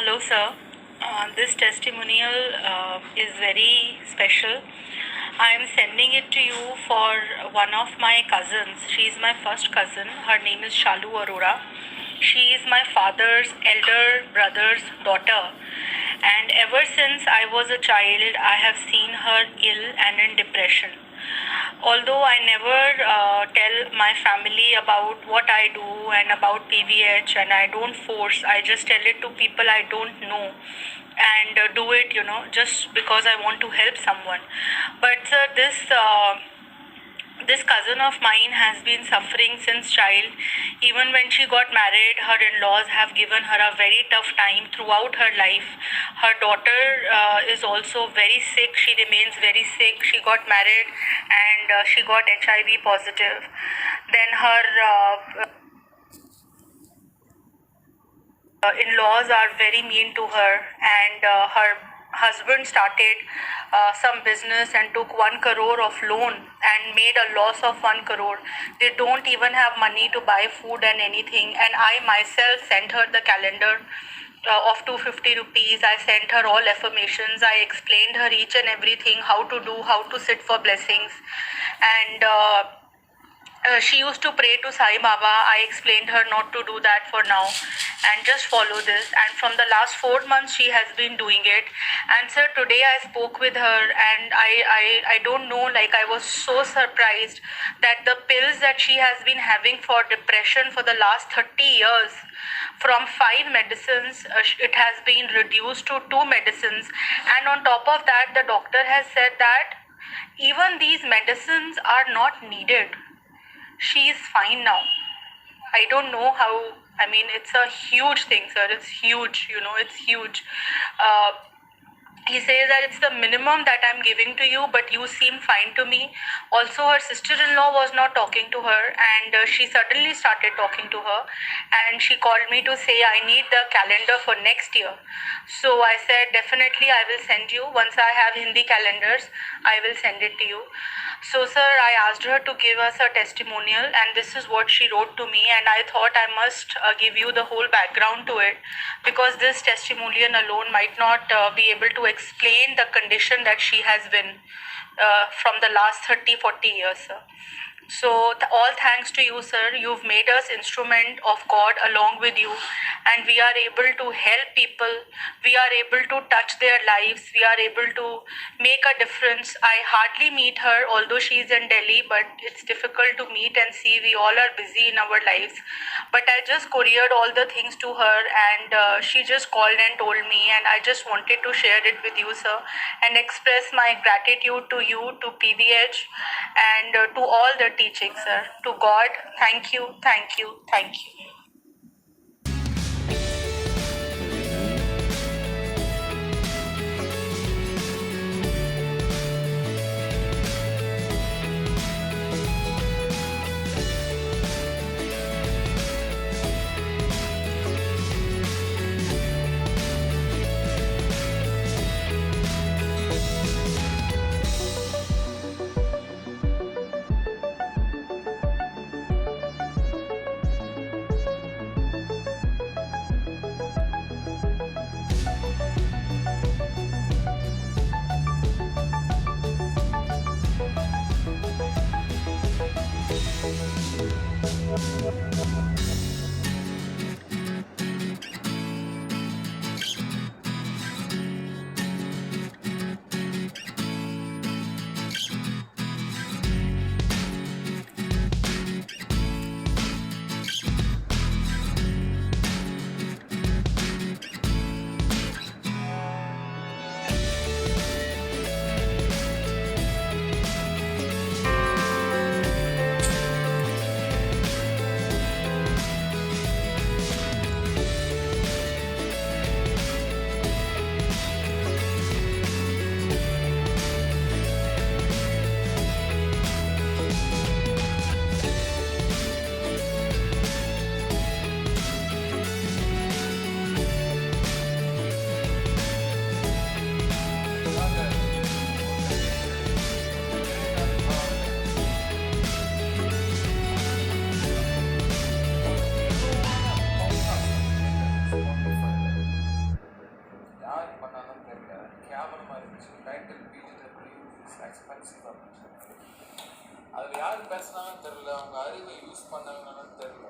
Hello, sir. This testimonial is very special. I am sending it to you for one of my cousins. She is my first cousin. Her name is Shalu Arora. She is my father's elder brother's daughter. And ever since I was a child, I have seen her ill and in depression. Although I never tell my family about what I do and about PVH, and I don't force, I just tell it to people I don't know and do it, just because I want to help someone. But this cousin of mine has been suffering since child. Even when she got married, her in-laws have given her a very tough time throughout her life. Her daughter is also very sick. She remains very sick. She got married and she got HIV positive. Then her in-laws are very mean to her, and her husband started some business and took 1 crore of loan and made a loss of 1 crore. They don't even have money to buy food and anything, and I myself sent her the calendar of 250 rupees. I sent her all affirmations. I explained her each and everything, how to do, how to sit for blessings, and she used to pray to Sai Baba. I explained her not to do that for now and just follow this. And from the last 4 months, she has been doing it. And sir, today I spoke with her, and I don't know, like, I was so surprised that the pills that she has been having for depression for the last 30 years, from 5 medicines, it has been reduced to 2 medicines. And on top of that, the doctor has said that even these medicines are not needed. She is fine now. I don't know how. I mean, it's a huge thing, sir. It's huge, it's huge. He says that it's the minimum that I'm giving to you, but you seem fine to me. Also, her sister-in-law was not talking to her, and she suddenly started talking to her, and she called me to say, I need the calendar for next year. So I said, definitely I will send you. Once I have Hindi calendars, I will send it to you. So, sir, I asked her to give us a testimonial, and this is what she wrote to me, and I thought I must give you the whole background to it, because this testimonial alone might not be able to explain the condition that she has been from the last 30-40 years, sir. So all thanks to you, sir. You've made us instrument of God along with you, and we are able to help people. We are able to touch their lives. We are able to make a difference. I hardly meet her, although she is in Delhi, but it's difficult to meet and see. We all are busy in our lives. But I just couriered all the things to her, and she just called and told me, and I just wanted to share it with you, sir, and express my gratitude to you, to PVH, and to all the teaching, sir. To God, thank you, thank you, thank you. கேவலமாக இருந்துச்சு. Title BGW is expensive அப்படின்னு சொன்னாங்க. அதில் யார் பேசுனாங்கன்னு தெரில, அவங்க அறிவை use பண்ணாங்கன்னு தெரில.